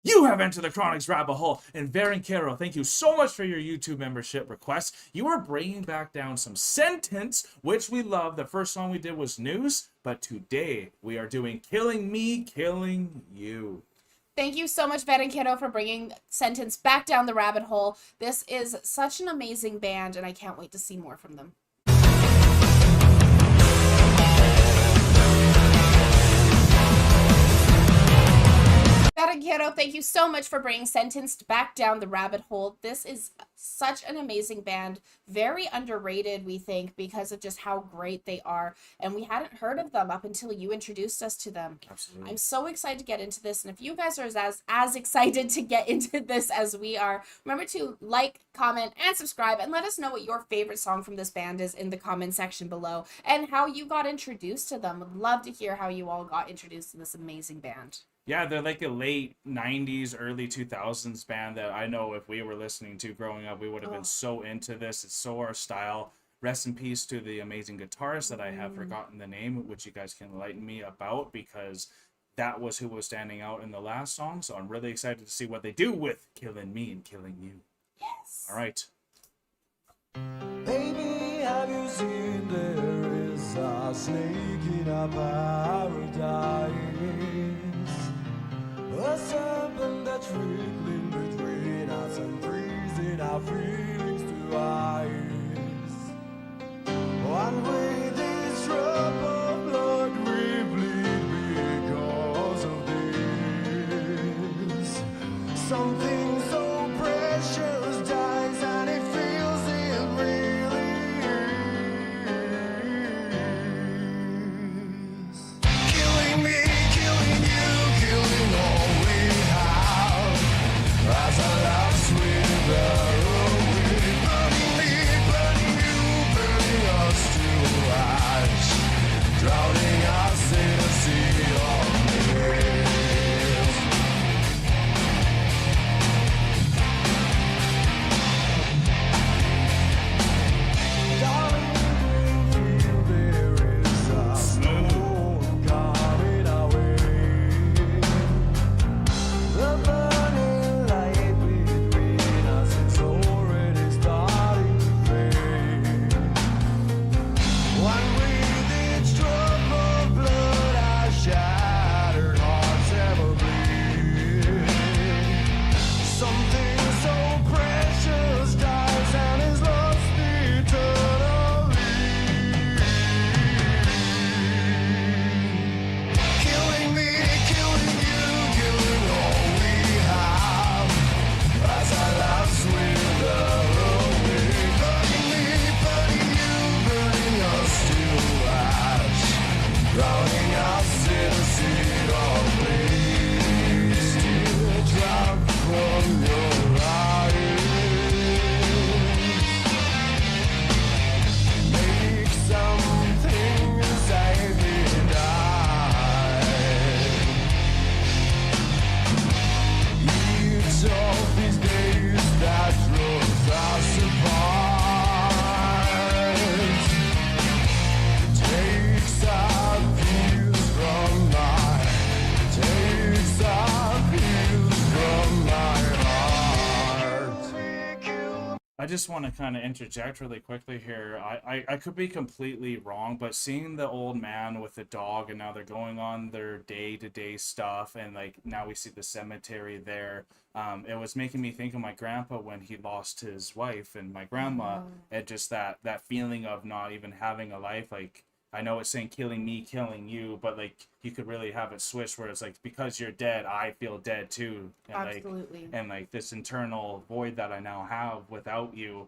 You have entered the Chronic's rabbit hole, and Varen Caro, thank you so much for your YouTube membership request. You are bringing back down some sentence, which we love. The first song we did was News, but today we are doing Killing Me, Killing You. Thank you so much, Vet and Kiddo, for bringing Sentence back down the rabbit hole. This is such an amazing band, and I can't wait to see more from them. Kiddo, thank you so much for bringing Sentenced back down the rabbit hole. This is such an amazing band, very underrated, we think, because of just how great they are, and we hadn't heard of them up until you introduced us to them. Absolutely. I'm so excited to get into this, and if you guys are as excited to get into this as we are, remember to like, comment, and subscribe, and let us know what your favorite song from this band is in the comment section below, and how you got introduced to them. Would love to hear how you all got introduced to this amazing band. Yeah, they're like a late 90s, early 2000s band that I know if we were listening to growing up, we would have been so into this. It's so our style. Rest in peace to the amazing guitarist that I have forgotten the name, which you guys can enlighten me about, because that was who was standing out in the last song. So I'm really excited to see what they do with Killing Me and Killing You. Yes. All right. Baby, have you seen there is a snake in a paradise? A serpent that's wriggling between us and freezing our feelings to ice. One way this drop of blood we bleed because of this. Something so precious dies and it feels it really is. Killing me, killing you, killing all we have. As our lives wither away, burning me, burning you, burning us to ash, drowning us in a sea of mist. Darling, do you feel there is a storm coming our way? The burning light between us is already starting to fade. One with each drop of blood, our shattered hearts ever bleed. Something so precious dies and is lost eternally. Killing me, killing you, killing all we have. As our lives wither away, burning me, burning you, burning us to ash, drowning us in a sea of bleed. Teardrop from your eyes, make something inside me die. Each of these days that draws us apart takes our views from my heart. I just want to kind of interject really quickly here. I could be completely wrong, but seeing the old man with the dog and now they're going on their day-to-day stuff and like now we see the cemetery there, it was making me think of my grandpa when he lost his wife and my grandma, and just that feeling of not even having a life. Like, I know it's saying killing me, killing you, but like you could really have it switch where it's like, because you're dead, I feel dead too. And Absolutely. like this internal void that I now have without you,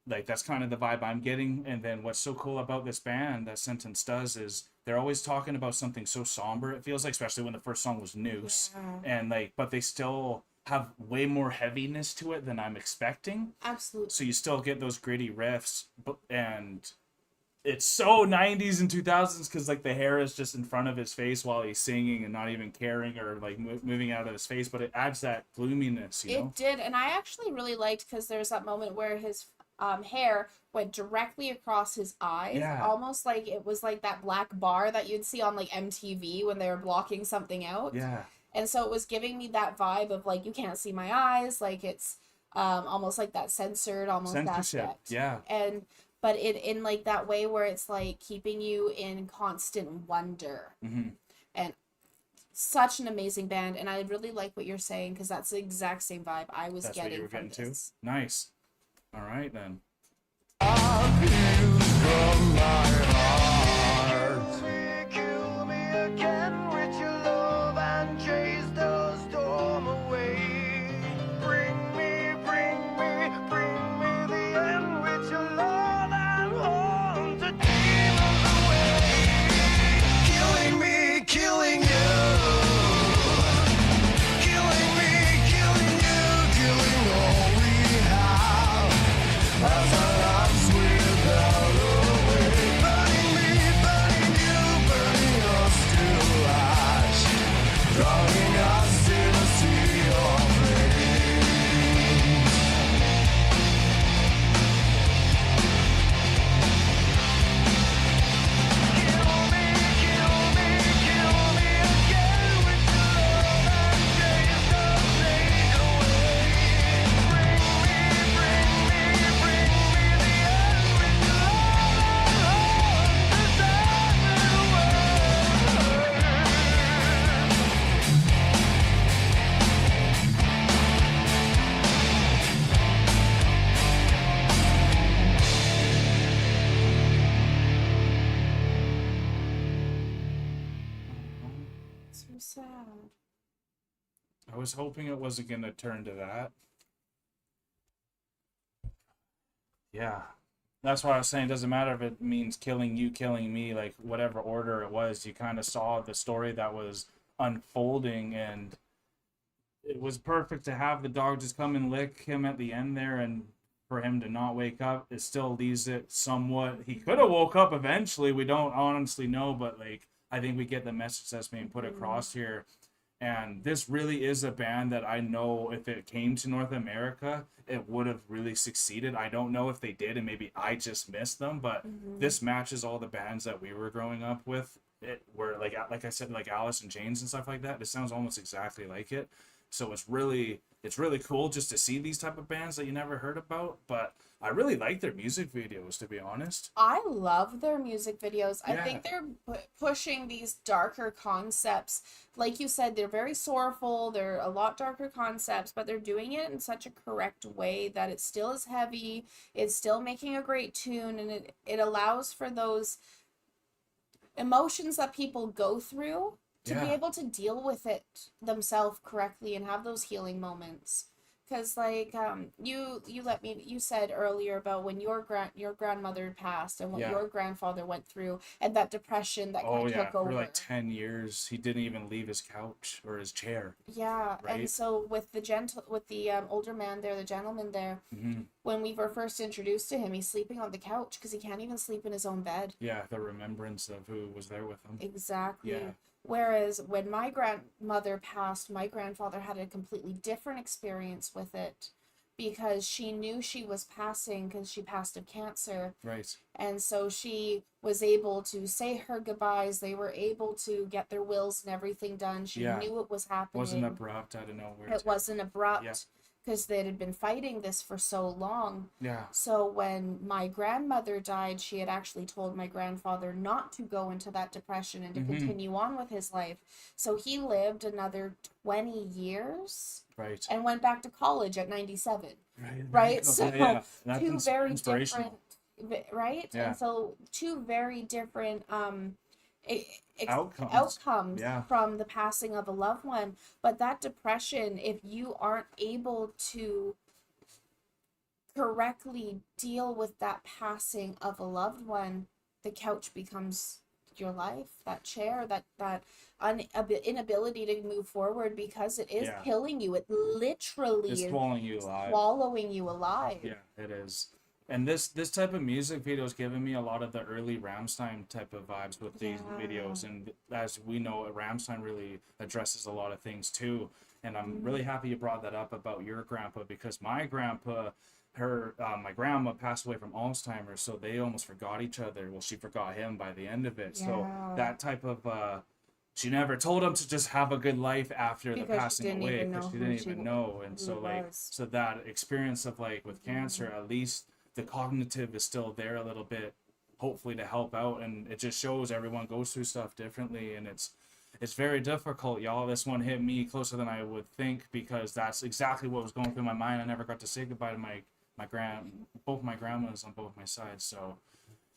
like that's kind of the vibe I'm getting. And then what's so cool about this band that Sentence does is they're always talking about something so somber, it feels like, especially when the first song was Noose. Yeah. And like, but they still have way more heaviness to it than I'm expecting. Absolutely. So you still get those gritty riffs, and it's so 90s and 2000s because like the hair is just in front of his face while he's singing and not even caring or like moving out of his face, but it adds that gloominess, you know? It did, and I actually really liked because there's that moment where his hair went directly across his eyes, Yeah. almost like it was like that black bar that you'd see on like MTV when they were blocking something out. Yeah. And so it was giving me that vibe of like, you can't see my eyes, like it's almost like that censored almost Censorship, aspect. yeah. And but it in like that way where it's like keeping you in constant wonder. Hmm. And such an amazing band, and I really like what you're saying because that's the exact same vibe I was That's what you getting were from getting this. to? Nice. All right, then. From my heart. Kill me again with your love and chase the storm away. Bring me the end with your love and haunt the demons away. Killing me, killing you. Killing me, killing you, killing all we have. As our lives without a way. Burning me, burning you, burning us to ash. Drowning us in a sea of flames. Kill me again with your love and chase the snake away. Bring me the end with your love and hold the So sad. I was hoping it wasn't going to turn to that. Yeah. That's why I was saying it doesn't matter if it means killing you, killing me, like whatever order it was, you kind of saw the story that was unfolding, and it was perfect to have the dog just come and lick him at the end there, and for him to not wake up, it still leaves it somewhat. He could have woke up eventually. We don't honestly know, but like I think we get the message that's being put across here. And this really is a band that I know if it came to North America, it would have really succeeded. I don't know if they did, and maybe I just missed them, but this matches all the bands that we were growing up with. It were like I said, like Alice in Chains and stuff like that. It sounds almost exactly like it. So it's really cool just to see these type of bands that you never heard about. But I really like their music videos, to be honest. I love their music videos. I Yeah. think they're pushing these darker concepts. Like you said, they're very sorrowful. They're a lot darker concepts, but they're doing it in such a correct way that it still is heavy. It's still making a great tune, and it allows for those emotions that people go through to be Yeah. able to deal with it themselves correctly and have those healing moments. Because like you said earlier about when your grandmother passed and what Yeah. your grandfather went through and that depression that Oh kind of yeah, took for over. like 10 years, he didn't even leave his couch or his chair. Yeah, and Right? so with the older man there, the gentleman there, Hmm. when we were first introduced to him, he's sleeping on the couch because he can't even sleep in his own bed. Yeah, the remembrance of who was there with him. Exactly. Yeah. Whereas when my grandmother passed, my grandfather had a completely different experience with it because she knew she was passing because she passed of cancer. Right. And so she was able to say her goodbyes. They were able to get their wills and everything done. She Yeah. knew it was happening. Wasn't abrupt out of nowhere. It too. wasn't abrupt Yeah. because they had been fighting this for so long. Yeah. So when my grandmother died, she had actually told my grandfather not to go into that depression and to continue on with his life. So he lived another 20 years Right. and went back to college at 97. Right. Right? So yeah. That's two very inspirational. different, right? Yeah. And so two very different Outcomes. outcomes Yeah. from the passing of a loved one. But that depression, if you aren't able to correctly deal with that passing of a loved one, the couch becomes your life. That chair, that inability to move forward because it is Yeah. killing you. It literally It's is swallowing you alive. swallowing you alive. Yeah, it is. And this type of music video is giving me a lot of the early Rammstein type of vibes with these Yeah. videos. And as we know, Rammstein really addresses a lot of things too. And I'm really happy you brought that up about your grandpa, because my grandpa, my grandma passed away from Alzheimer's, so they almost forgot each other. Well, she forgot him by the end of it. So Yeah. that type of she never told him to just have a good life after the Because she passing didn't away, even because know she who didn't she even know. And who so it like, was. so that experience of like with cancer, at least the cognitive is still there a little bit, hopefully to help out. And it just shows everyone goes through stuff differently, and it's very difficult, y'all. This one hit me closer than I would think, because that's exactly what was going through my mind. I never got to say goodbye to both my grandmas on both my sides. So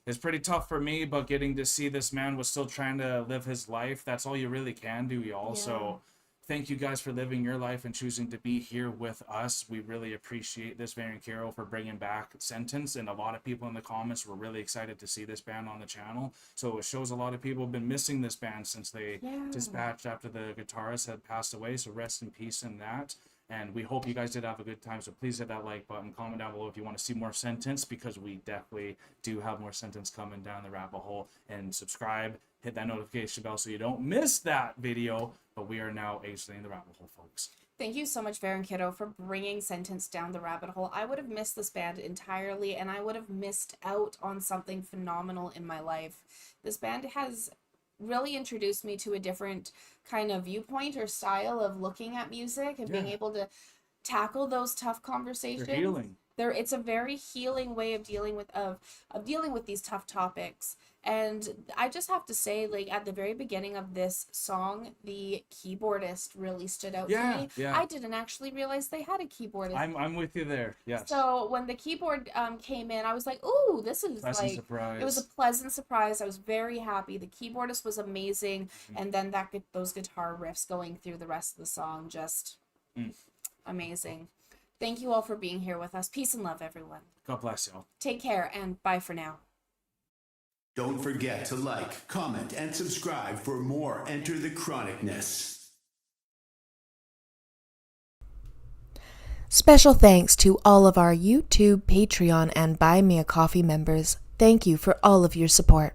it's pretty tough for me, but getting to see this man was still trying to live his life. That's all you really can do, y'all. Yeah. So thank you guys for living your life and choosing to be here with us. We really appreciate this, Van and Carol, for bringing back Sentence. And a lot of people in the comments were really excited to see this band on the channel. So it shows a lot of people have been missing this band since they dispatched after the guitarist had passed away. So rest in peace in that. And we hope you guys did have a good time. So please hit that like button, comment down below if you want to see more Sentence, because we definitely do have more Sentence coming down the rabbit hole. And subscribe, hit that notification bell so you don't miss that video. But we are now exiting the rabbit hole, folks. Thank you so much, Baron Kiddo, for bringing Sentence down the rabbit hole. I would have missed this band entirely, and I would have missed out on something phenomenal in my life. This band has really introduced me to a different kind of viewpoint or style of looking at music and being able to tackle those tough conversations. They're healing. It's a very healing way of dealing with dealing with these tough topics. And I just have to say, like, at the very beginning of this song, the keyboardist really stood out to me. Yeah. I didn't actually realize they had a keyboardist. I'm with you there. Yes. So when the keyboard came in, I was like, "Ooh, this is Pleasant surprise. It was a pleasant surprise. I was very happy. The keyboardist was amazing, and then those guitar riffs going through the rest of the song, just amazing. Thank you all for being here with us. Peace and love, everyone. God bless y'all. Take care, and bye for now. Don't forget to like, comment, and subscribe for more Enter the Chronicness. Special thanks to all of our YouTube, Patreon, and Buy Me a Coffee members. Thank you for all of your support.